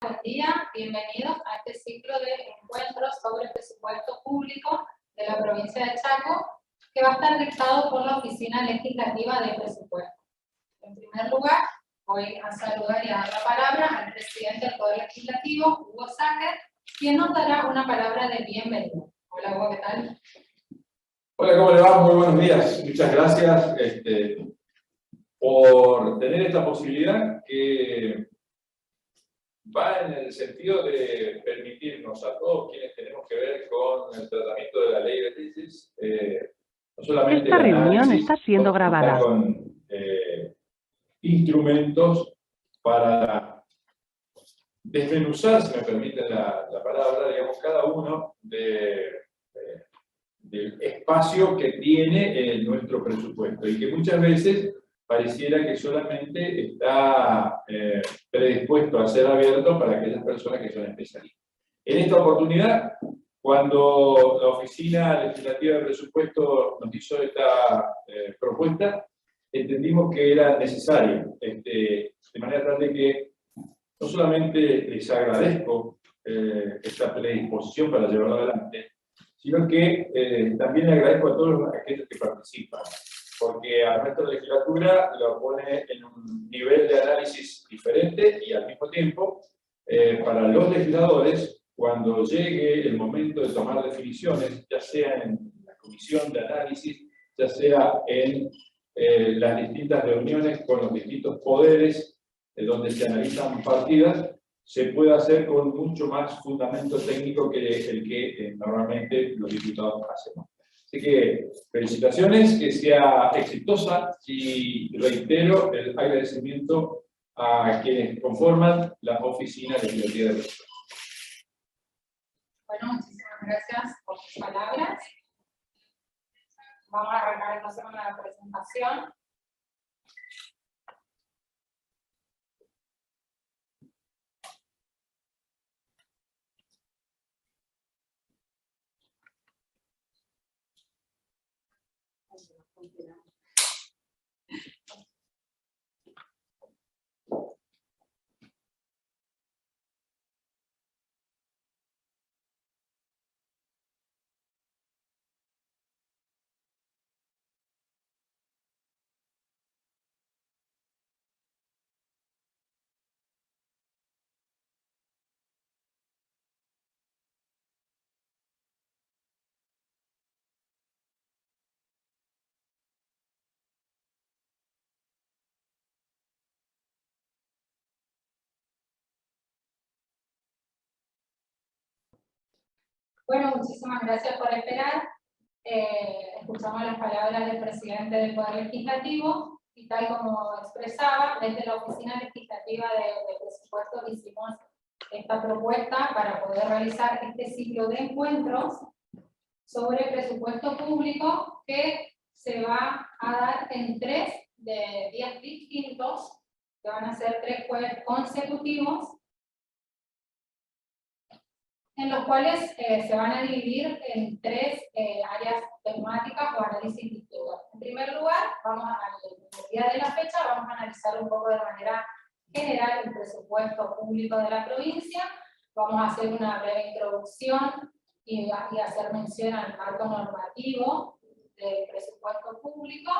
buen día. Bienvenidos a este ciclo de encuentros sobre presupuesto público de la provincia de Chaco, que va a estar dictado por la Oficina Legislativa de Presupuesto. En primer lugar, voy a saludar y a dar la palabra al presidente del Poder Legislativo, Hugo Sáquer, quien nos dará una palabra de bienvenida. Hola, Hugo, ¿qué tal? Hola, ¿cómo le va? Muy buenos días. Muchas gracias por tener esta posibilidad que va en el sentido de permitirnos a todos quienes tenemos que ver con el tratamiento de la ley de leyes, no solamente esta reunión está siendo grabada. Con instrumentos para desmenuzar, si me permiten la palabra, digamos, cada uno del espacio que tiene nuestro presupuesto y que muchas veces pareciera que solamente está predispuesto a ser abierto para aquellas personas que son especialistas. En esta oportunidad, cuando la Oficina Legislativa de Presupuesto nos hizo esta propuesta, entendimos que era necesario, de manera tal de que no solamente les agradezco esta predisposición para llevarlo adelante, sino que también le agradezco a todos aquellos que participan, porque a nuestra legislatura lo pone en un nivel de análisis diferente y al mismo tiempo, para los legisladores, cuando llegue el momento de tomar definiciones, ya sea en la comisión de análisis, ya sea en las distintas reuniones con los distintos poderes, donde se analizan partidas, se puede hacer con mucho más fundamento técnico que el que normalmente los diputados hacemos. Así que felicitaciones, que sea exitosa y reitero el agradecimiento a quienes conforman la Oficina Legislativa de Presupuesto. Bueno, muchísimas gracias por sus palabras. Vamos a arrancar entonces con la presentación. Bueno, muchísimas gracias por esperar. Escuchamos las palabras del presidente del Poder Legislativo y tal como expresaba, desde la Oficina Legislativa de Presupuestos hicimos esta propuesta para poder realizar este ciclo de encuentros sobre presupuesto público que se va a dar en 3 días distintos, que van a ser 3 jueves consecutivos, en los cuales se van a dividir en 3 áreas temáticas o análisis distintos. En primer lugar, el día de la fecha, vamos a analizar un poco de manera general el presupuesto público de la provincia. Vamos a hacer una breve introducción y hacer mención al marco normativo del presupuesto público.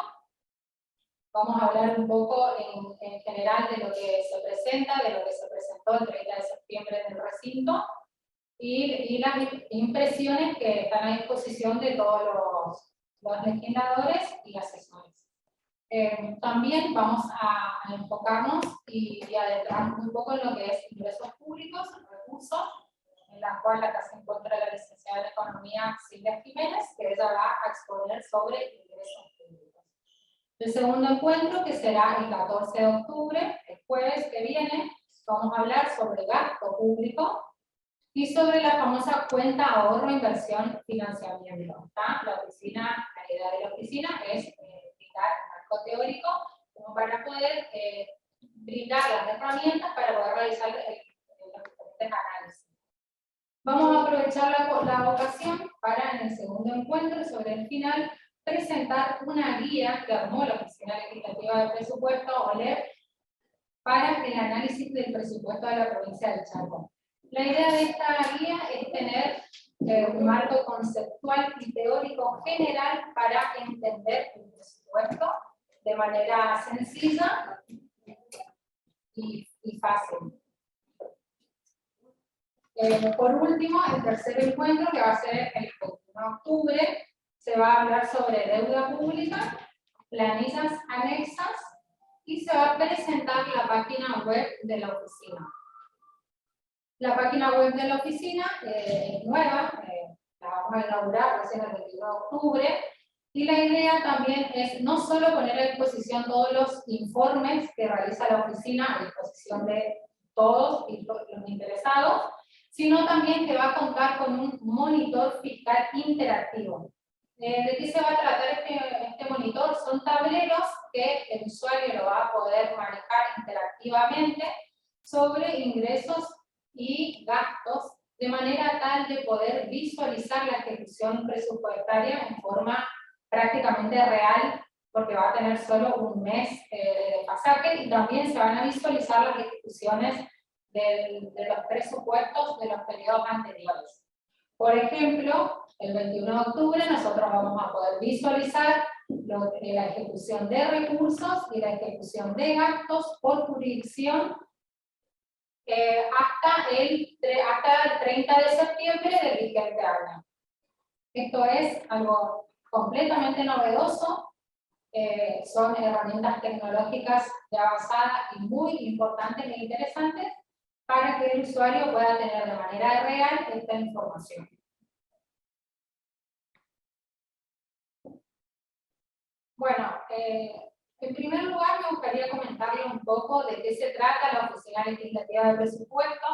Vamos a hablar un poco en general de lo que se presenta, de lo que se presentó el 30 de septiembre en el recinto, y las impresiones que están a disposición de todos los legisladores y asesores. También vamos a enfocarnos y adentrarnos un poco en lo que es ingresos públicos, recursos, en la cual acá se encuentra la licenciada de Economía Silvia Jiménez, que ella va a exponer sobre ingresos públicos. El segundo encuentro, que será el 14 de octubre, el jueves que viene, vamos a hablar sobre gasto público y sobre la famosa cuenta ahorro, inversión, financiamiento. ¿Está? La idea de la oficina es brindar un marco teórico como para poder brindar las herramientas para poder realizar los diferentes análisis. Vamos a aprovechar la ocasión para, en el segundo encuentro, sobre el final, presentar una guía que armó la Oficina Legislativa de Presupuesto, OLEP, para el análisis del presupuesto de la provincia del Chaco. La idea de esta guía es tener un marco conceptual y teórico general para entender el presupuesto de manera sencilla y fácil. Por último, el tercer encuentro, que va a ser el 21 de octubre, se va a hablar sobre deuda pública, planillas anexas y se va a presentar la página web de la oficina. La página web de la oficina es nueva, la vamos a inaugurar recién el 21 de octubre, y la idea también es no solo poner a disposición todos los informes que realiza la oficina a disposición de todos los interesados, sino también que va a contar con un monitor fiscal interactivo. ¿De qué se va a tratar este monitor? Son tableros que el usuario lo va a poder manejar interactivamente sobre ingresos y gastos, de manera tal de poder visualizar la ejecución presupuestaria en forma prácticamente real, porque va a tener solo un mes de desfasaje, y también se van a visualizar las ejecuciones de los presupuestos de los periodos anteriores. Por ejemplo, el 21 de octubre nosotros vamos a poder visualizar la ejecución de recursos y la ejecución de gastos por jurisdicción hasta el 30 de septiembre del vigente año. Esto es algo completamente novedoso, son herramientas tecnológicas ya avanzadas y muy importantes e interesantes para que el usuario pueda tener de manera real esta información. Bueno, en primer lugar me gustaría comentarle un poco de qué se trata la Oficina Legislativa de Presupuesto.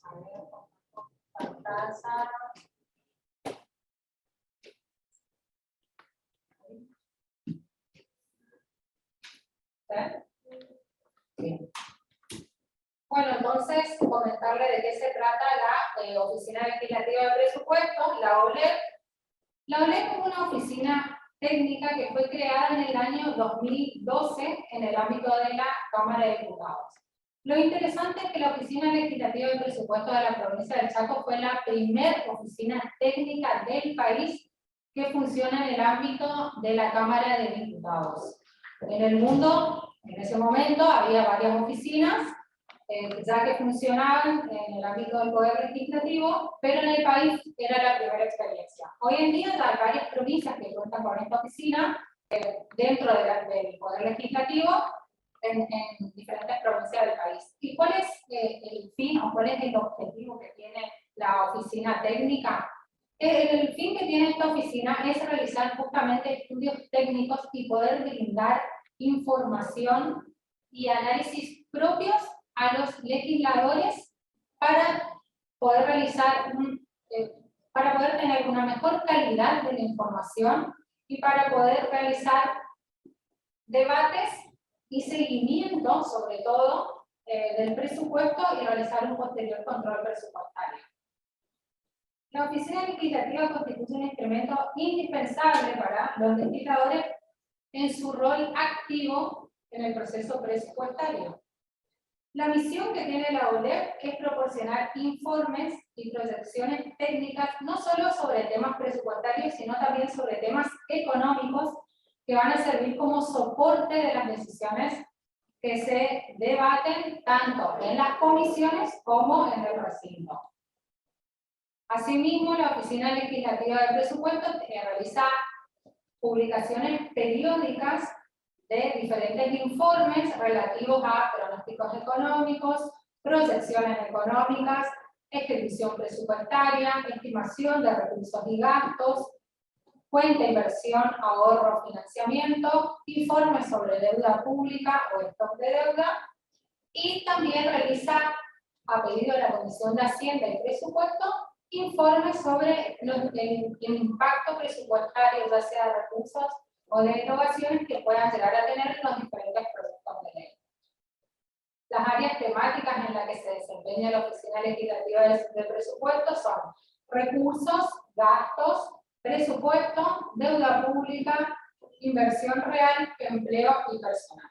A ver, pantalla. Bien. Bueno, entonces, comentarle de qué se trata la Oficina Legislativa de Presupuestos, la OLEP. La OLEP es una oficina técnica que fue creada en el año 2012 en el ámbito de la Cámara de Diputados. Lo interesante es que la Oficina Legislativa de Presupuestos de la provincia del Chaco fue la primera oficina técnica del país que funciona en el ámbito de la Cámara de Diputados. En el mundo, en ese momento, había varias oficinas ya que funcionaban en el ámbito del poder legislativo, pero en el país era la primera experiencia. Hoy en día ya hay varias provincias que cuentan con esta oficina dentro del poder legislativo en diferentes provincias del país. ¿Y cuál es el fin o cuál es el objetivo que tiene la oficina técnica? El fin que tiene esta oficina es realizar justamente estudios técnicos y poder brindar información y análisis propios a los legisladores para poder realizar para poder tener una mejor calidad de la información y para poder realizar debates y seguimiento, sobre todo, del presupuesto y realizar un posterior control presupuestario. La Oficina Legislativa constituye un instrumento indispensable para los legisladores en su rol activo en el proceso presupuestario. La misión que tiene la OLEP es proporcionar informes y proyecciones técnicas no solo sobre temas presupuestarios, sino también sobre temas económicos que van a servir como soporte de las decisiones que se debaten tanto en las comisiones como en el recinto. Asimismo, la Oficina Legislativa de Presupuestos realiza publicaciones periódicas de diferentes informes relativos a pronósticos económicos, proyecciones económicas, ejecución presupuestaria, estimación de recursos y gastos, cuenta inversión, ahorro, financiamiento, informes sobre deuda pública o stock de deuda, y también realiza, a pedido de la Comisión de Hacienda y Presupuesto, informes sobre el impacto presupuestario, ya sea de recursos o de innovaciones que puedan llegar a tener los diferentes proyectos de ley. Las áreas temáticas en las que se desempeña la Oficina Legislativa de Presupuestos son recursos, gastos, presupuesto, deuda pública, inversión real, empleo y personal.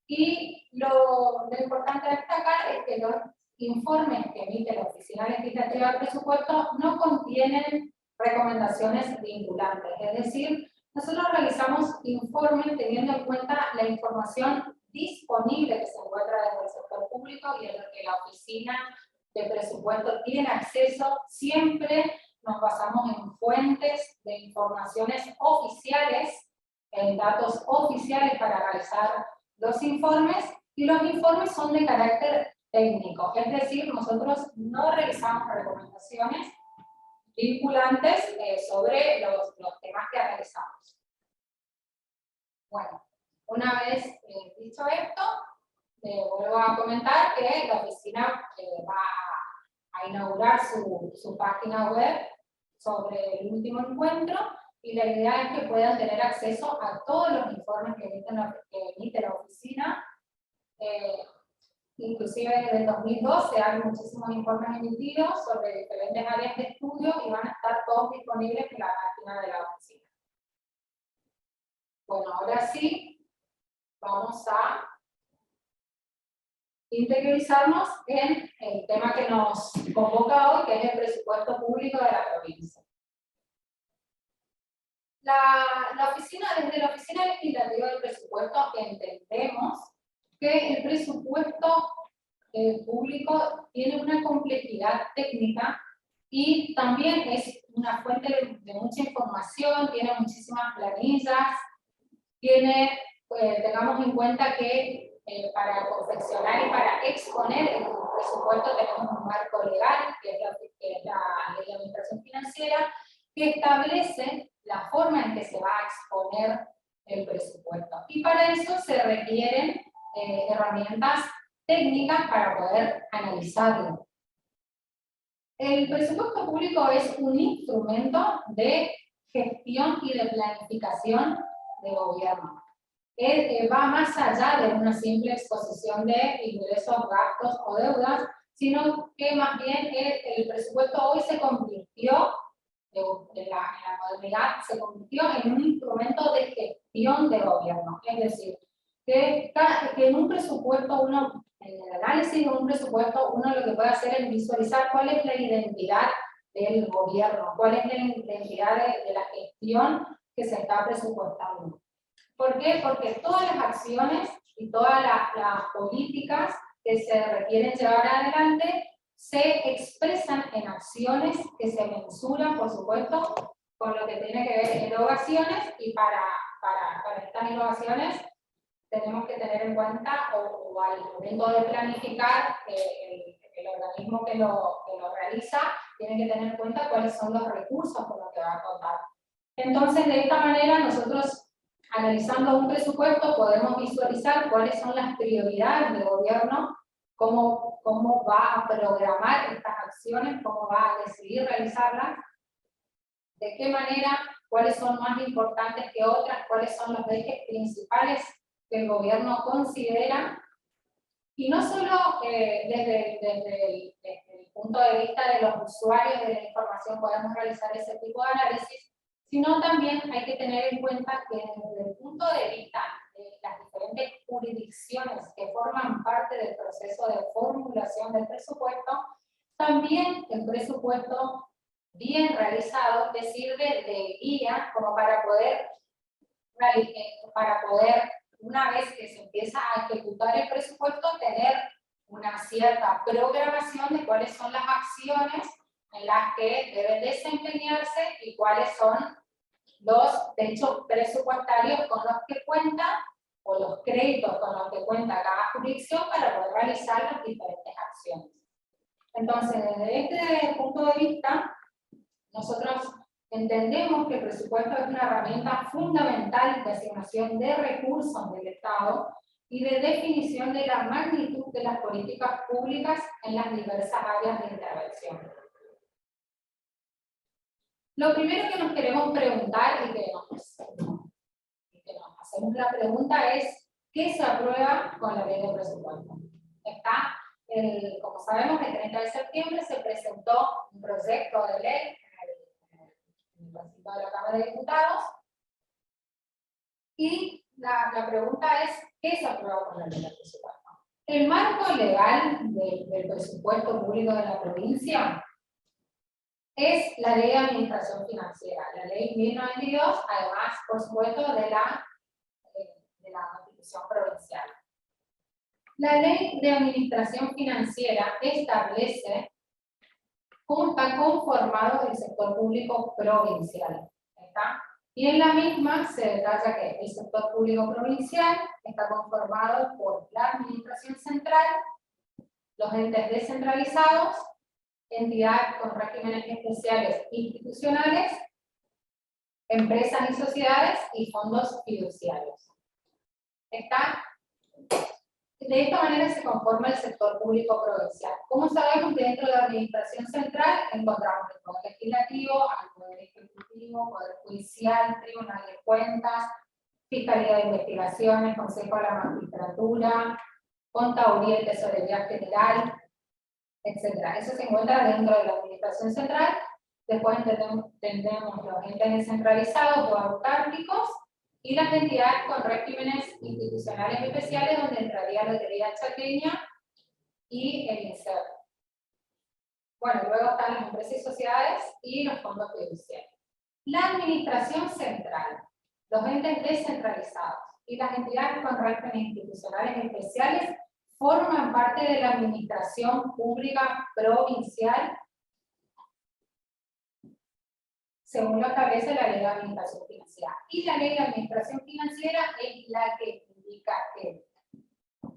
Y lo importante a destacar es que los informes que emite la Oficina Legislativa de Presupuesto no contienen recomendaciones vinculantes, es decir, nosotros realizamos informes teniendo en cuenta la información disponible que se encuentra desde el sector público y en lo que la Oficina de Presupuesto tiene acceso. Siempre nos basamos en fuentes de informaciones oficiales, en datos oficiales para realizar los informes, y los informes son de carácter técnico, es decir, nosotros no realizamos recomendaciones vinculantes sobre los temas que realizamos. Bueno, una vez dicho esto, vuelvo a comentar que la oficina va a inaugurar su página web sobre el último encuentro, y la idea es que puedan tener acceso a todos los informes que emite la oficina. Inclusive desde el 2012 hay muchísimos informes emitidos sobre diferentes áreas de estudio y van a estar todos disponibles en la página de la oficina. Bueno, ahora sí, vamos a interiorizarnos en el tema que nos convoca hoy, que es el presupuesto público de la provincia. Desde la Oficina Legislativa del Presupuesto entendemos que el presupuesto público tiene una complejidad técnica y también es una fuente de mucha información, tiene muchísimas planillas, tengamos en cuenta que para confeccionar y para exponer el presupuesto tenemos un marco legal, que es la Ley de Administración Financiera, que establece la forma en que se va a exponer el presupuesto. Y para eso se requieren herramientas técnicas para poder analizarlo. El presupuesto público es un instrumento de gestión y de planificación de gobierno. Va más allá de una simple exposición de ingresos, gastos o deudas, sino que más bien el presupuesto hoy se convirtió, en la modernidad, se convirtió en un instrumento de gestión de gobierno. Es decir, que en un presupuesto en el análisis de un presupuesto, uno lo que puede hacer es visualizar cuál es la identidad del gobierno, cuál es la identidad de la gestión que se está presupuestando. ¿Por qué? Porque todas las acciones y todas las políticas que se requieren llevar adelante se expresan en acciones que se mensuran, por supuesto, con lo que tiene que ver innovaciones, y para estas innovaciones tenemos que tener en cuenta, o al momento de planificar, el organismo que lo realiza tiene que tener en cuenta cuáles son los recursos con los que va a contar. Entonces, de esta manera, nosotros, analizando un presupuesto, podemos visualizar cuáles son las prioridades del gobierno, cómo va a programar estas acciones, cómo va a decidir realizarlas, de qué manera, cuáles son más importantes que otras, cuáles son los ejes principales que el gobierno considera, y no solo desde el punto de vista de los usuarios de la información podemos realizar ese tipo de análisis, sino también hay que tener en cuenta que desde el punto de vista de las diferentes jurisdicciones que forman parte del proceso de formulación del presupuesto, también el presupuesto bien realizado te sirve de guía como para poder, una vez que se empieza a ejecutar el presupuesto, tener una cierta programación de cuáles son las acciones en las que deben desempeñarse y cuáles son los techos presupuestarios con los que cuenta, o los créditos con los que cuenta cada jurisdicción para poder realizar las diferentes acciones. Entonces, desde este punto de vista, nosotros entendemos que el presupuesto es una herramienta fundamental de asignación de recursos del Estado y de definición de la magnitud de las políticas públicas en las diversas áreas de intervención. Lo primero que nos queremos preguntar y que nos hacemos la pregunta es: ¿qué se aprueba con la ley de presupuesto? Como sabemos, el 30 de septiembre se presentó un proyecto de ley en el el recinto de la Cámara de Diputados. Y la pregunta es, ¿qué se aprueba con la ley del presupuesto? El marco legal del presupuesto público de la provincia es la Ley de Administración Financiera, la Ley 1092, además, por supuesto, de la Constitución Provincial. La Ley de Administración Financiera establece cómo está conformado el sector público provincial. ¿Está? Y en la misma se detalla que el sector público provincial está conformado por la administración central, los entes descentralizados, entidades con regímenes especiales institucionales, empresas y sociedades y fondos fiduciarios. ¿Está? De esta manera se conforma el sector público provincial. Como sabemos, dentro de la administración central encontramos el Poder Legislativo, el Poder Ejecutivo, Poder Judicial, Tribunal de Cuentas, Fiscalía de Investigaciones, Consejo de la Magistratura, Contaduría y Tesorería General, etc. Eso se encuentra dentro de la administración central. Después tendremos los entes descentralizados o autárquicos, y las entidades con regímenes institucionales especiales, donde entraría la Lotería Chaqueña y el INSER. Bueno, luego están las empresas y sociedades y los fondos fiduciarios. La administración central, los entes descentralizados y las entidades con regímenes institucionales especiales forman parte de la administración pública provincial, según lo establece la Ley de Administración Financiera. Y la Ley de Administración Financiera es la que indica que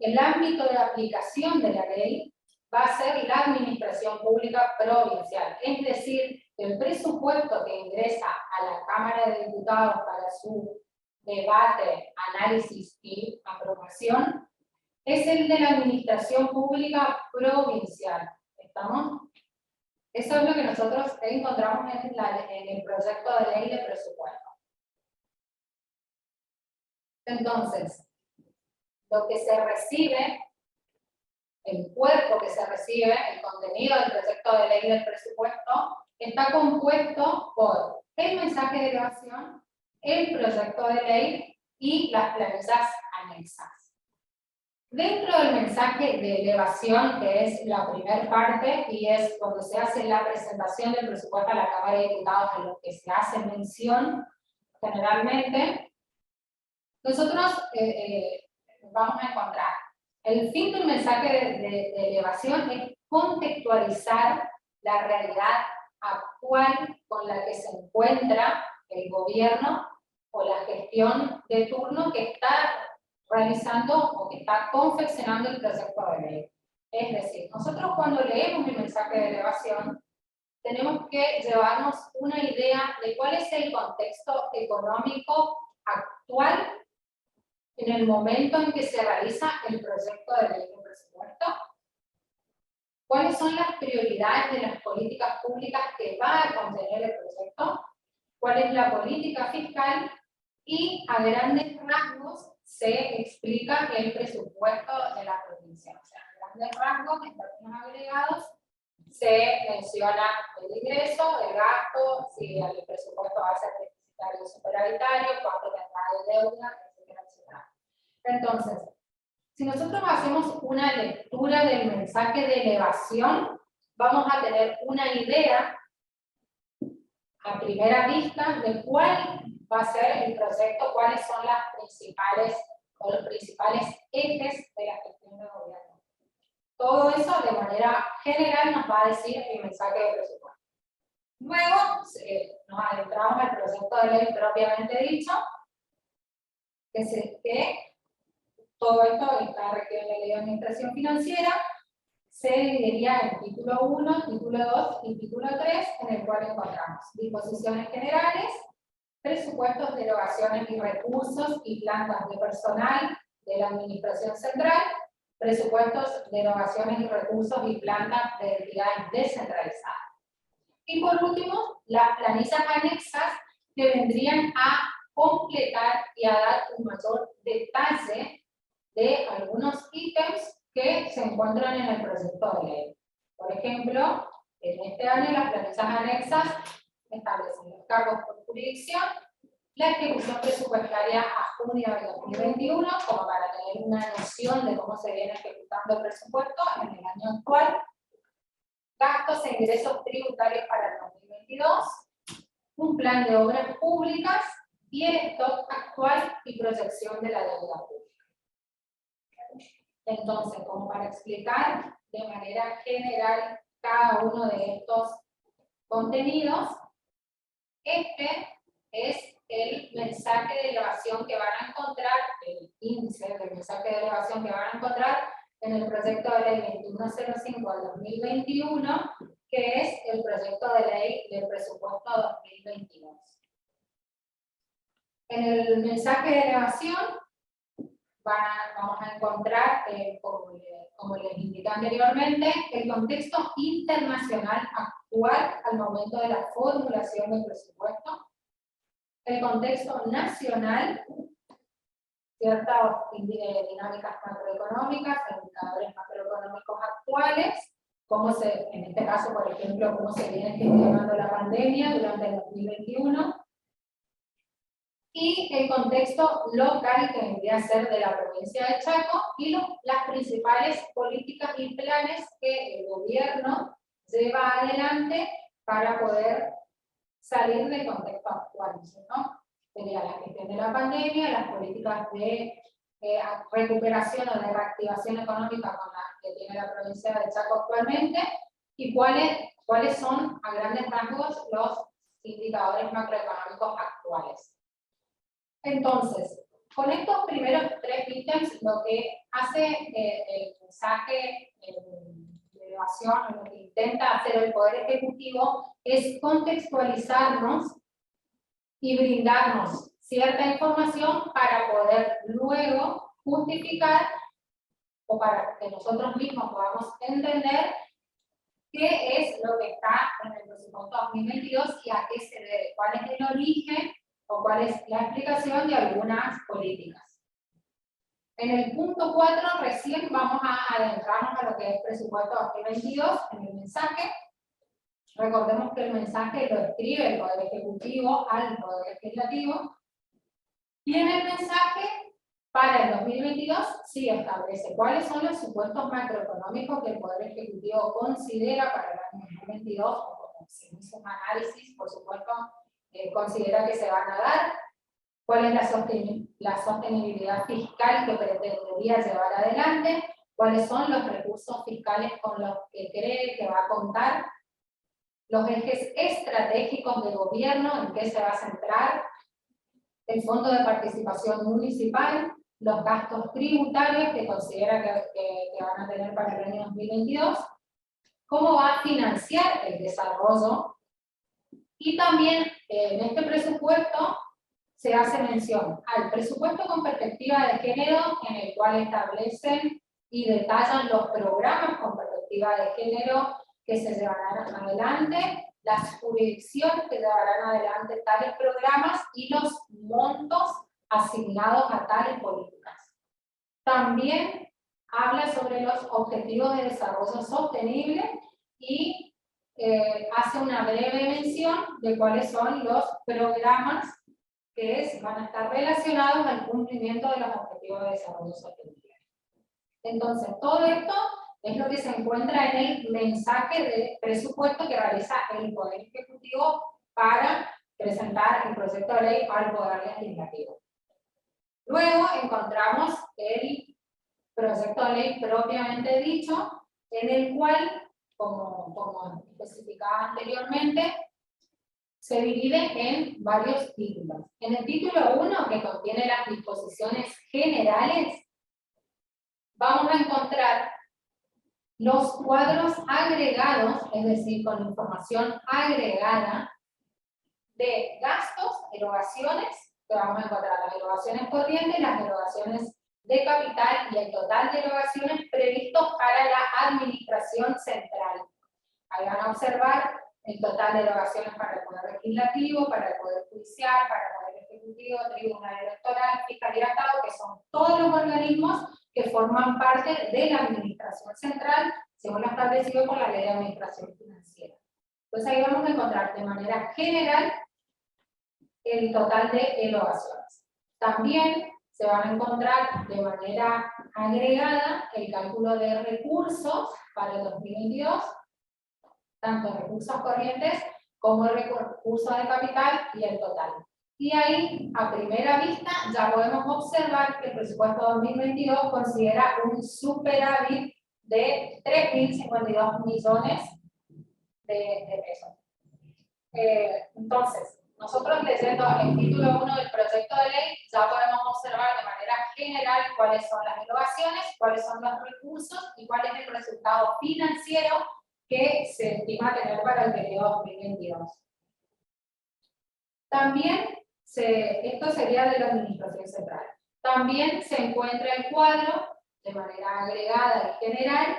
el ámbito de aplicación de la ley va a ser la administración pública provincial. Es decir, el presupuesto que ingresa a la Cámara de Diputados para su debate, análisis y aprobación es el de la administración pública provincial. ¿Estamos? Eso es lo que nosotros encontramos en el proyecto de ley de presupuesto. Entonces, lo que se recibe, el cuerpo que se recibe, el contenido del proyecto de ley del presupuesto, está compuesto por el mensaje de elevación, el proyecto de ley y las planillas anexas. Dentro del mensaje de elevación, que es la primera parte, y es cuando se hace la presentación del presupuesto a la Cámara de Diputados, en lo que se hace mención generalmente, nosotros vamos a encontrar el fin del mensaje de elevación es contextualizar la realidad actual con la que se encuentra el gobierno o la gestión de turno que está realizando o que está confeccionando el proyecto de ley. Es decir, nosotros cuando leemos el mensaje de elevación, tenemos que llevarnos una idea de cuál es el contexto económico actual en el momento en que se realiza el proyecto de ley de presupuesto, cuáles son las prioridades de las políticas públicas que va a contener el proyecto, cuál es la política fiscal y a grandes rasgos se explica el presupuesto de la provincia. O sea, a grandes rasgos, en términos agregados, se menciona el ingreso, el gasto, si el presupuesto va a ser deficitario o superavitario, cuánto tendrá de deuda, etcétera, etcétera. Entonces, si nosotros hacemos una lectura del mensaje de elevación, vamos a tener una idea a primera vista de cuál va a ser el proyecto, cuáles son las principales o los principales ejes de la gestión de gobierno. Todo eso de manera general nos va a decir el mensaje de presupuesto. Luego nos adentramos al proyecto de ley propiamente dicho, que todo esto está regido en la Ley de Administración Financiera, se dividiría en título 1, título 2 y título 3, en el cual encontramos disposiciones generales, presupuestos de erogaciones y recursos y plantas de personal de la Administración Central, presupuestos de erogaciones y recursos y plantas de entidades descentralizadas. Y por último, las planillas anexas que vendrían a completar y a dar un mayor detalle de algunos ítems que se encuentran en el proyecto de ley. Por ejemplo, en este año las planillas anexas establecen los cargos jurisdicción, la ejecución presupuestaria a junio de 2021, como para tener una noción de cómo se viene ejecutando el presupuesto en el año actual, gastos e ingresos tributarios para el 2022, un plan de obras públicas y el stock actual y proyección de la deuda pública. Entonces, como para explicar de manera general cada uno de estos contenidos, este es el mensaje de elevación que van a encontrar, el índice del mensaje de elevación que van a encontrar en el proyecto de ley 2105 del 2021, que es el proyecto de ley del presupuesto 2022. En el mensaje de elevación vamos a encontrar, como les indiqué anteriormente, el contexto internacional actual al momento de la formulación del presupuesto, el contexto nacional, ciertas dinámicas macroeconómicas, indicadores macroeconómicos actuales, en este caso, por ejemplo, cómo se viene gestionando la pandemia durante el 2021, y el contexto local que vendría a ser de la provincia de Chaco, y las principales políticas y planes que el gobierno lleva adelante para poder salir del contexto actual, ¿no? Sería la gestión de la pandemia, las políticas de recuperación o de reactivación económica con la que tiene la provincia de Chaco actualmente, y cuáles son a grandes rasgos los indicadores macroeconómicos actuales. Entonces, con estos primeros tres ítems, lo que hace el mensaje de elevación, lo que intenta hacer el Poder Ejecutivo, es contextualizarnos y brindarnos cierta información para poder luego justificar, o para que nosotros mismos podamos entender qué es lo que está en el presupuesto 2022 y a qué se debe, cuál es el origen o cuál es la explicación de algunas políticas. En el punto 4 recién vamos a adentrarnos a lo que es presupuesto 2022 en el mensaje. Recordemos que el mensaje lo escribe el Poder Ejecutivo al Poder Legislativo, y en el mensaje para el 2022 sí establece cuáles son los supuestos macroeconómicos que el Poder Ejecutivo considera para el año 2022, o según sus análisis, por supuesto, considera que se van a dar, cuál es la sostenibilidad fiscal que pretendería llevar adelante, cuáles son los recursos fiscales con los que cree que va a contar, los ejes estratégicos del gobierno, en qué se va a centrar, el fondo de participación municipal, los gastos tributarios que considera que van a tener para el año 2022, cómo va a financiar el desarrollo, y también en este presupuesto se hace mención al presupuesto con perspectiva de género, en el cual establecen y detallan los programas con perspectiva de género que se llevarán adelante, las jurisdicciones que llevarán adelante tales programas y los montos asignados a tales políticas. También habla sobre los objetivos de desarrollo sostenible y hace una breve mención de cuáles son los programas que van a estar relacionados al cumplimiento de los objetivos de desarrollo sostenible. Entonces, todo esto es lo que se encuentra en el mensaje de presupuesto que realiza el Poder Ejecutivo para presentar el proyecto de ley al Poder Legislativo. Luego encontramos el proyecto de ley propiamente dicho, en el cual, como especificaba anteriormente, se divide en varios títulos. En el título 1, que contiene las disposiciones generales, vamos a encontrar los cuadros agregados, es decir, con información agregada de gastos, erogaciones, que vamos a encontrar las erogaciones corrientes, las erogaciones de capital y el total de erogaciones previstos para la administración central. Ahí van a observar el total de erogaciones para el Poder Legislativo, para el Poder Judicial, para el Poder Ejecutivo, Tribunal Electoral, Fiscalía de Estado, que son todos los organismos que forman parte de la administración central, según lo establecido por la Ley de Administración Financiera. Entonces ahí vamos a encontrar de manera general el total de erogaciones. También se van a encontrar de manera agregada el cálculo de recursos para el 2022, tanto recursos corrientes como recursos de capital y el total. Y ahí, a primera vista, ya podemos observar que el presupuesto 2022 considera un superávit de 3.052 millones de pesos. Entonces, nosotros leyendo el título 1 del proyecto de ley, ya podemos observar de manera general cuáles son las erogaciones, cuáles son los recursos y cuál es el resultado financiero que se estima tener para el periodo 2022. También, esto sería de la administración central. También se encuentra el cuadro, de manera agregada y general,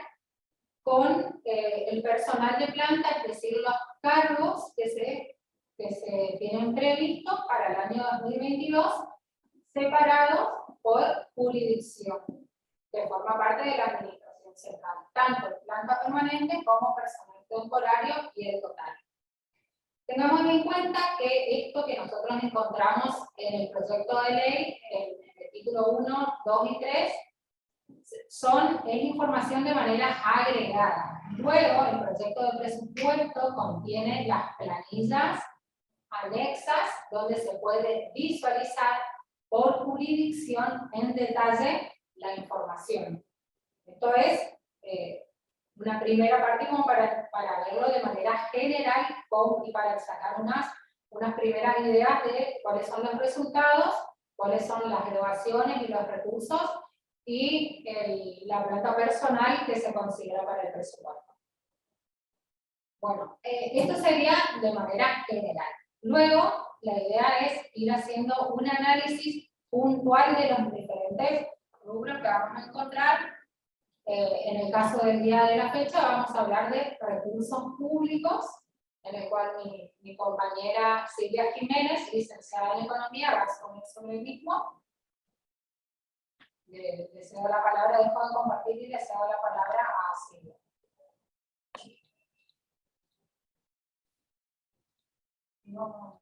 con el personal de planta, es decir, los cargos que se tienen previstos para el año 2022, separados por jurisdicción, que forma parte de la administración central, tanto en planta permanente como personal temporario y el total. Tengamos en cuenta que esto que nosotros encontramos en el proyecto de ley, en el título 1, 2 y 3, es información de manera agregada. Luego, el proyecto de presupuesto contiene las planillas anexas donde se puede visualizar por jurisdicción en detalle la información. Esto es una primera parte como para verlo de manera general y para sacar unas primeras ideas de cuáles son los resultados, cuáles son las erogaciones y los recursos y la planta personal que se considera para el presupuesto. Bueno, esto sería de manera general. Luego, la idea es ir haciendo un análisis puntual de los diferentes rubros que vamos a encontrar. En el caso del día de la fecha, vamos a hablar de recursos públicos, en el cual mi compañera Silvia Jiménez, licenciada en Economía, va a exponer sobre el mismo. Le cedo la palabra, dejo de compartir y le cedo la palabra a Silvia. No.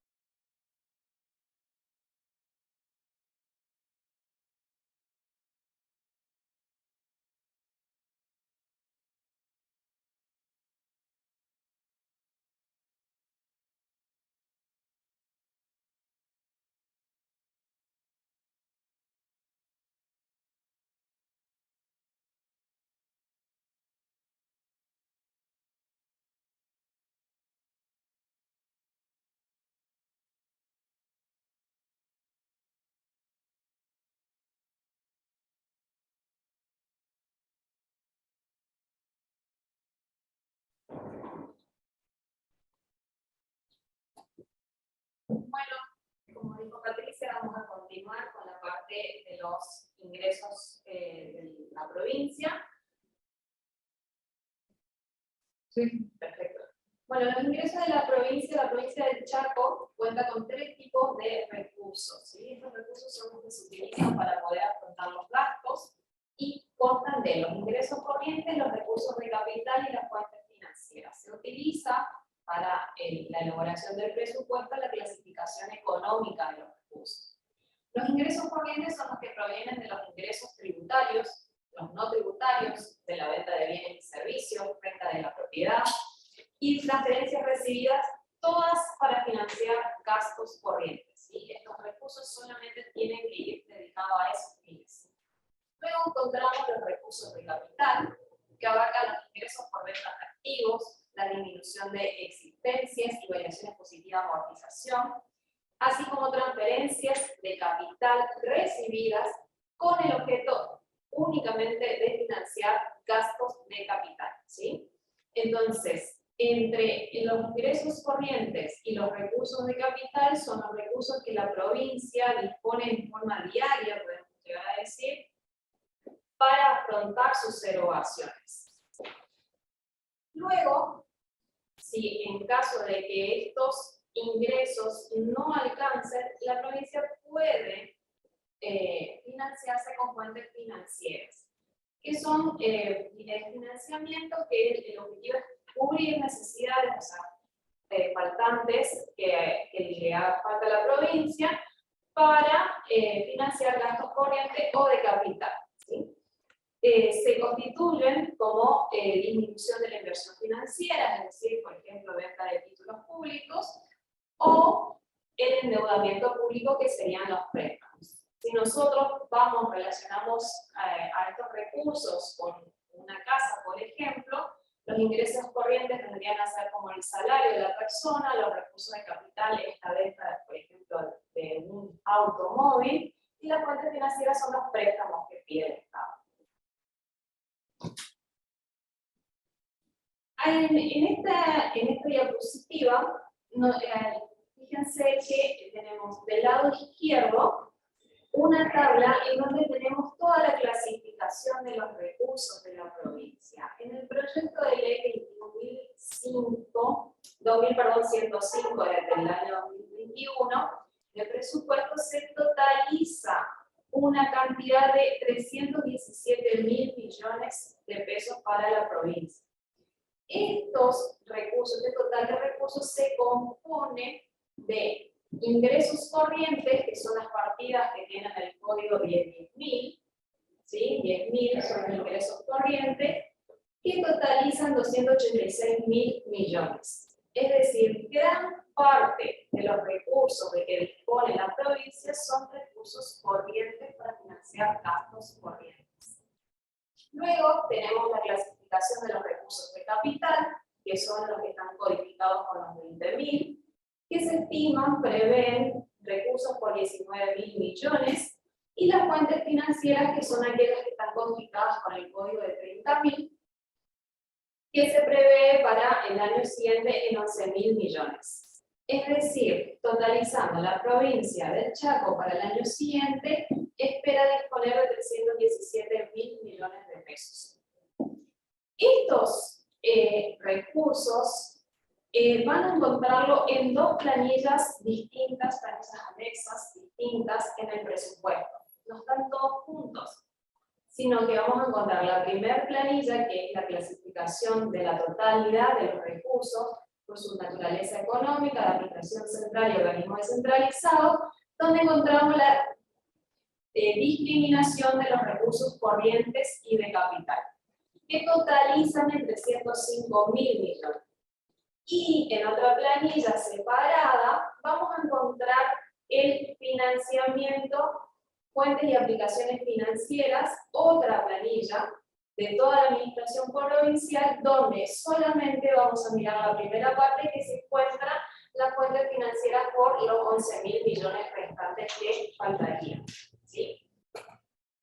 Bueno, como dijo Patricia, vamos a continuar con la parte de los ingresos de la provincia. Sí. Perfecto. Bueno, los ingresos de la provincia del Chaco cuenta con 3 tipos de recursos, ¿sí? Estos recursos son los que se utilizan para poder afrontar los gastos y constan de los ingresos corrientes, los recursos de capital y las fuentes financieras. Se utiliza para la elaboración del presupuesto la clasificación económica de los recursos. Los ingresos corrientes son los que provienen de los ingresos tributarios, los no tributarios, de la venta de bienes y servicios, renta de la propiedad y transferencias recibidas, todas para financiar gastos corrientes, ¿sí? Estos recursos solamente tienen que ir dedicados a esos fines. Luego encontramos los recursos de capital, que abarcan los ingresos por ventas de activos, la disminución de existencias y variaciones positivas de amortización, así como transferencias de capital recibidas con el objeto únicamente de financiar gastos de capital, ¿sí? Entonces, entre los ingresos corrientes y los recursos de capital son los recursos que la provincia dispone en forma diaria, podemos llegar a decir, para afrontar sus erogaciones. Luego, si en caso de que estos ingresos no alcancen, la provincia puede financiarse con fuentes financieras, que son el financiamiento, que el objetivo es cubrir necesidades, o sea, faltantes que le haga falta a la provincia para financiar gastos corrientes o de capital, ¿sí? Se constituyen como disminución de la inversión financiera, es decir, por ejemplo, venta de títulos públicos, o el endeudamiento público, que serían los préstamos. Si nosotros relacionamos a estos recursos con una casa, por ejemplo, los ingresos corrientes tendrían a ser como el salario de la persona, los recursos de capital, esta venta, por ejemplo, de un automóvil, y las fuentes financieras son los préstamos que pide el Estado. En esta diapositiva, fíjense que tenemos del lado izquierdo una tabla en donde tenemos toda la clasificación de los recursos de la provincia. En el proyecto de ley 105 desde el año 2021, el presupuesto se totaliza una cantidad de 317.000 millones de pesos para la provincia. Estos recursos, este total de recursos, se compone de ingresos corrientes, que son las partidas que tienen el código 10.000, ¿sí? 10.000 son los ingresos corrientes, que totalizan 286.000 millones. Es decir, gran parte de los recursos de que dispone la provincia son recursos corrientes para financiar gastos corrientes. Luego tenemos la clasificación de los recursos de capital, que son los que están codificados con los 20.000, que se estiman, prevén recursos por 19.000 millones, y las fuentes financieras, que son aquellas que están codificadas con el código de 30.000, que se prevé para el año siguiente en 11.000 millones. Es decir, totalizando la provincia del Chaco para el año siguiente, espera disponer de 317.000 millones de pesos. Estos recursos van a encontrarlo en dos planillas distintas, planillas anexas distintas en el presupuesto. No están todos juntos, sino que vamos a encontrar la primera planilla, que es la clasificación de la totalidad de los recursos por su naturaleza económica, de administración central y organismo descentralizado, donde encontramos la discriminación de los recursos corrientes y de capital, que totalizan en 305.000 millones. Y en otra planilla separada vamos a encontrar el financiamiento, fuentes y aplicaciones financieras, otra planilla de toda la administración provincial, donde solamente vamos a mirar la primera parte, que se encuentra la fuente financiera por los 11.000 millones restantes que faltarían, ¿sí?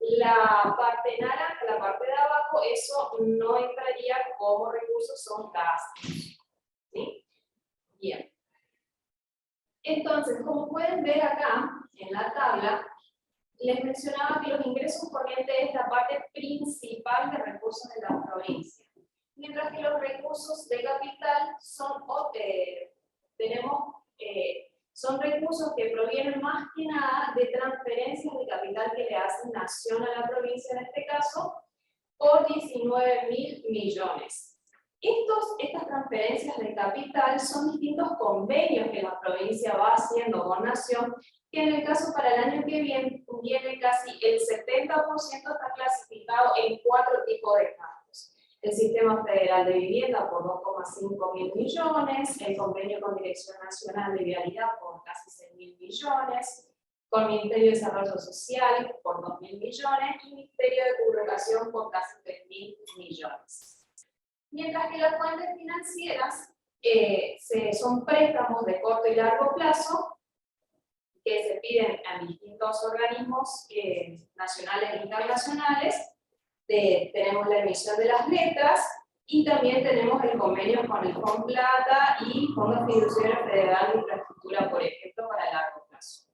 La parte naranja, la parte de abajo, eso no entraría como recursos, son gastos, ¿sí? Bien. Entonces, como pueden ver acá en la tabla, les mencionaba que los ingresos corrientes es la parte principal de recursos de la provincia, mientras que los recursos de capital son, son recursos que provienen más que nada de transferencias de capital que le hacen Nación a la provincia, en este caso, por 19.000 millones. Estas transferencias de capital son distintos convenios que la provincia va haciendo con Nación, que en el caso para el año que viene casi el 70% está clasificado en 4 tipos de gastos. El Sistema Federal de Vivienda por 2,5 mil millones, el convenio con Dirección Nacional de Vialidad por casi 6.000 millones, con el Ministerio de Desarrollo Social por 2.000 millones y el Ministerio de Colocación por casi 3.000 millones. Mientras que las fuentes financieras son préstamos de corto y largo plazo que se piden a distintos organismos nacionales e internacionales. Tenemos la emisión de las letras y también tenemos el convenio con el FONPLATA y Fondo Fiduciario Federal de Infraestructura, por ejemplo, para largo plazo.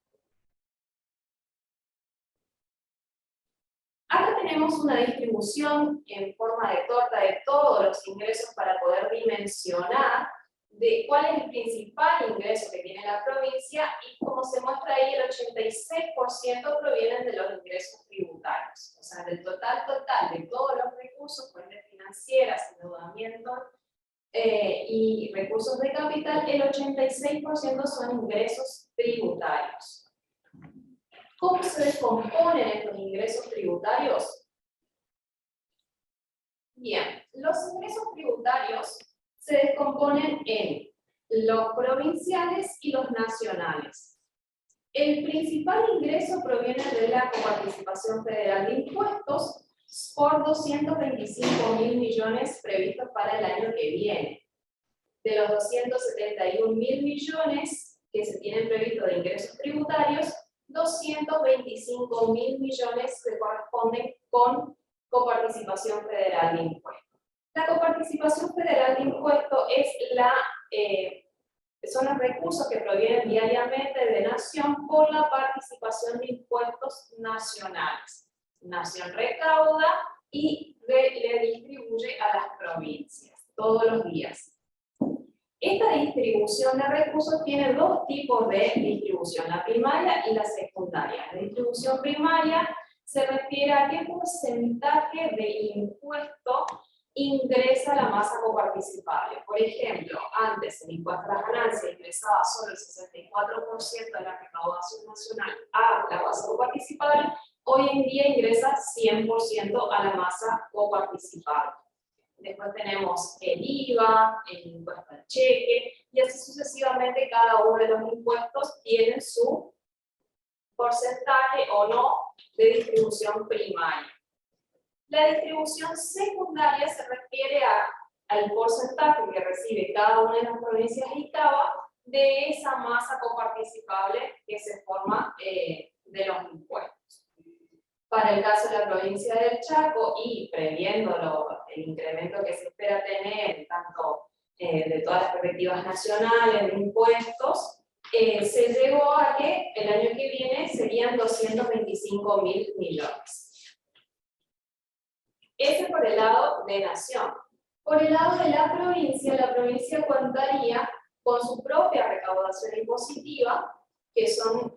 Acá tenemos una distribución en forma de torta de todos los ingresos para poder dimensionar de cuál es el principal ingreso que tiene la provincia, y como se muestra ahí, el 86% provienen de los ingresos tributarios. O sea, del total de todos los recursos, fuentes financieras, endeudamiento, y recursos de capital, el 86% son ingresos tributarios. ¿Cómo se descomponen estos ingresos tributarios? Bien, los ingresos tributarios se descomponen en los provinciales y los nacionales. El principal ingreso proviene de la coparticipación federal de impuestos por 225.000 millones previstos para el año que viene. De los 271.000 millones que se tienen previstos de ingresos tributarios, 225.000 millones se corresponden con coparticipación federal de impuestos. La coparticipación federal de impuestos es son los recursos que provienen diariamente de Nación por la participación de impuestos nacionales. Nación recauda y le distribuye a las provincias todos los días. Esta distribución de recursos tiene dos tipos de distribución, la primaria y la secundaria. La distribución primaria se refiere a qué porcentaje de impuesto ingresa la masa coparticipable. Por ejemplo, antes el impuesto a las ganancias ingresaba solo el 64% de la recaudación nacional a la masa coparticipable, hoy en día ingresa 100% a la masa coparticipable. Después tenemos el IVA, el impuesto al cheque, y así sucesivamente cada uno de los impuestos tiene su porcentaje o no de distribución primaria. La distribución secundaria se refiere al porcentaje que recibe cada una de las provincias y CABA de esa masa coparticipable que se forma de los impuestos. Para el caso de la provincia del Chaco y previendo el incremento que se espera tener tanto de todas las perspectivas nacionales de impuestos, se llegó a que el año que viene serían 225.000 millones. Ese por el lado de Nación. Por el lado de la provincia contaría con su propia recaudación impositiva, que son los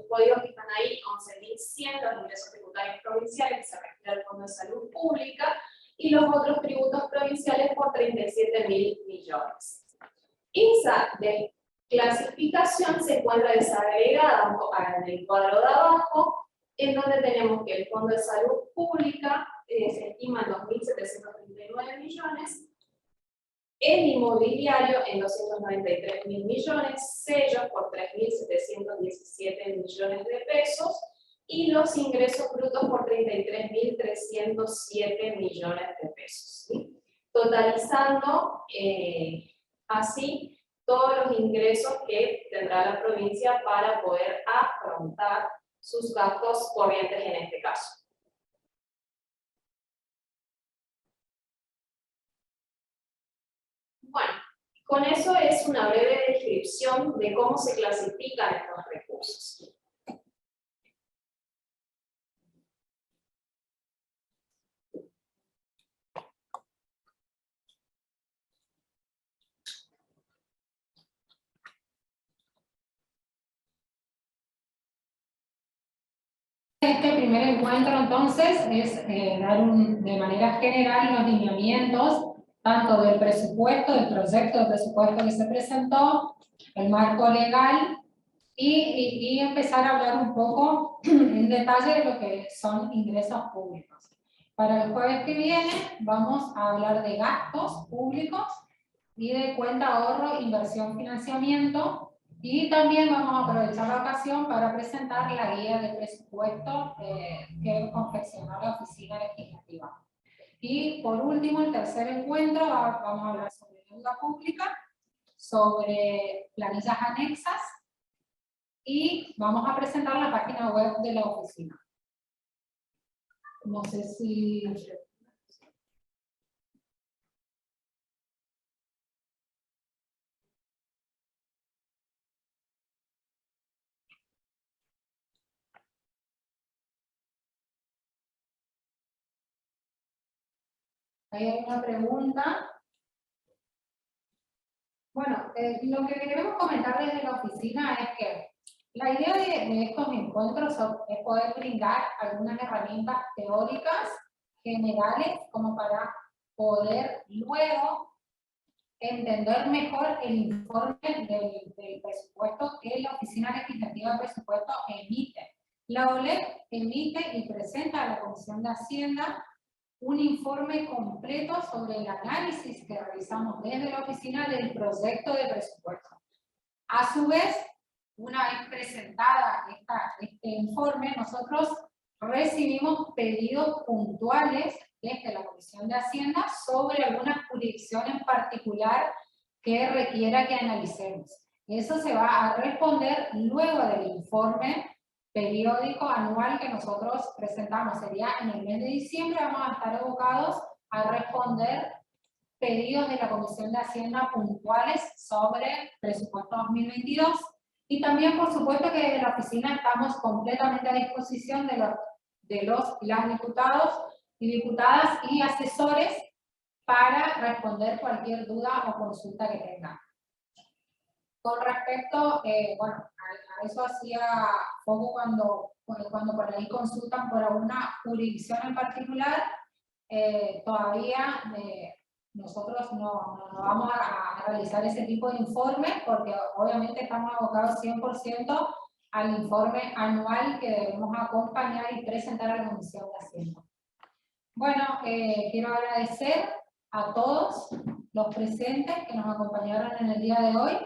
códigos que están ahí, 11.100, los ingresos tributarios provinciales, que se refiere al Fondo de Salud Pública, y los otros tributos provinciales por 37.000 millones. Esa clasificación se encuentra desagregada en el cuadro de abajo, en donde tenemos que el Fondo de Salud Pública se estima en 2.739 millones, el inmobiliario en 293.000 millones, sellos por 3.717 millones de pesos y los ingresos brutos por 33.307 millones de pesos. ¿Sí? Totalizando así todos los ingresos que tendrá la provincia para poder afrontar sus gastos corrientes en este caso. Bueno, con eso es una breve descripción de cómo se clasifican estos recursos. Este primer encuentro entonces es dar de manera general los lineamientos tanto del presupuesto, del proyecto de presupuesto que se presentó, el marco legal y empezar a hablar un poco en detalle de lo que son ingresos públicos. Para el jueves que viene vamos a hablar de gastos públicos y de cuenta ahorro, inversión, financiamiento. Y también vamos a aprovechar la ocasión para presentar la guía de presupuesto que confeccionó la Oficina Legislativa. Y por último, el tercer encuentro, vamos a hablar sobre deuda pública, sobre planillas anexas y vamos a presentar la página web de la oficina. No sé si... ¿Hay alguna pregunta? Bueno, lo que queremos comentar desde la oficina es que la idea de estos encuentros es poder brindar algunas herramientas teóricas generales como para poder luego entender mejor el informe del presupuesto que la Oficina Legislativa de Presupuesto emite. La OLEP emite y presenta a la Comisión de Hacienda un informe completo sobre el análisis que realizamos desde la oficina del proyecto de presupuesto. A su vez, una vez presentada este informe, nosotros recibimos pedidos puntuales desde la Comisión de Hacienda sobre alguna jurisdicción en particular que requiera que analicemos. Eso se va a responder luego del informe periódico anual que nosotros presentamos. Sería en el mes de diciembre, vamos a estar abocados a responder pedidos de la Comisión de Hacienda puntuales sobre presupuesto 2022. Y también, por supuesto, que desde la oficina estamos completamente a disposición de las diputados y diputadas y asesores para responder cualquier duda o consulta que tengan. Con respecto, bueno, a eso hacía poco cuando por ahí consultan por alguna jurisdicción en particular, todavía nosotros no vamos a realizar ese tipo de informe porque obviamente estamos abocados 100% al informe anual que debemos acompañar y presentar a la Comisión de Hacienda. Bueno, quiero agradecer a todos los presentes que nos acompañaron en el día de hoy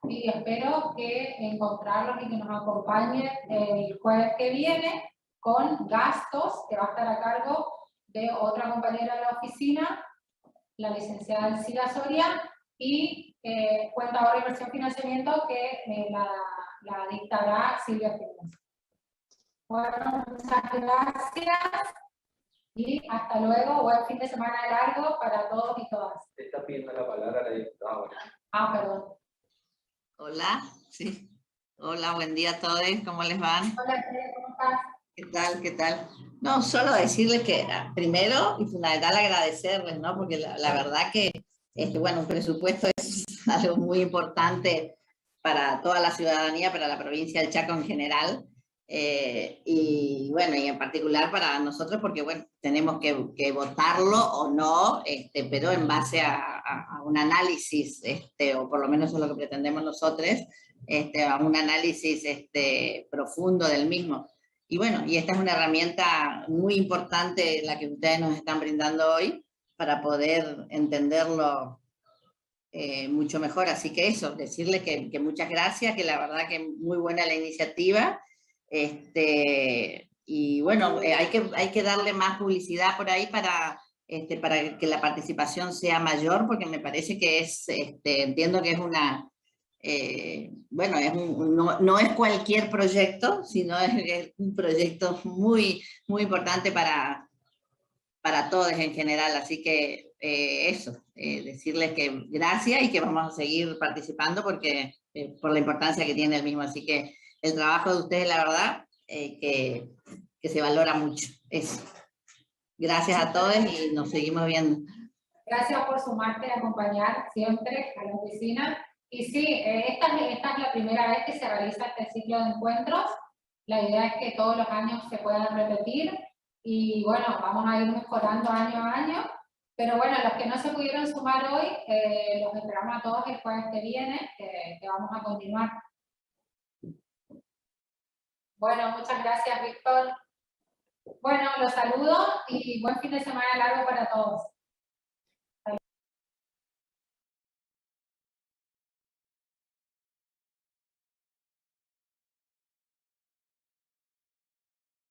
y espero que encontrarlos y que nos acompañen el jueves que viene con gastos que va a estar a cargo de otra compañera de la oficina, la licenciada Alcida Soria, y cuenta ahorro, inversión, financiamiento que la dictará Silvia Pérez. Bueno, muchas gracias y hasta luego. Buen fin de semana largo para todos y todas. Está pidiendo la palabra la diputada. Ah, perdón. Hola, sí. Hola, buen día a todos, ¿cómo les van? Hola, ¿cómo estás? ¿Qué tal? ¿Qué tal? No, solo decirles que primero y fundamental agradecerles, ¿no? Porque la verdad que, bueno, un presupuesto es algo muy importante para toda la ciudadanía, para la provincia del Chaco en general, y bueno, y en particular para nosotros, porque bueno, tenemos que votarlo o no, pero en base a un análisis, o por lo menos eso es lo que pretendemos nosotros, a un análisis profundo del mismo. Y bueno, y esta es una herramienta muy importante la que ustedes nos están brindando hoy para poder entenderlo mucho mejor. Así que eso, decirles que muchas gracias, que la verdad que muy buena la iniciativa. Y bueno, hay que darle más publicidad por ahí para que la participación sea mayor, porque me parece que es, entiendo que es una... bueno, no es cualquier proyecto, sino es un proyecto muy, muy importante para todos en general, así que eso, decirles que gracias y que vamos a seguir participando porque por la importancia que tiene el mismo, así que el trabajo de ustedes, la verdad, que se valora mucho. Eso. Gracias a todos y nos seguimos viendo. Gracias por sumarte y acompañar siempre a la oficina. Y sí, esta es la primera vez que se realiza este ciclo de encuentros. La idea es que todos los años se puedan repetir y bueno, vamos a ir mejorando año a año. Pero bueno, los que no se pudieron sumar hoy, los esperamos a todos el jueves que viene, que vamos a continuar. Bueno, muchas gracias, Víctor. Bueno, los saludo y buen fin de semana largo para todos.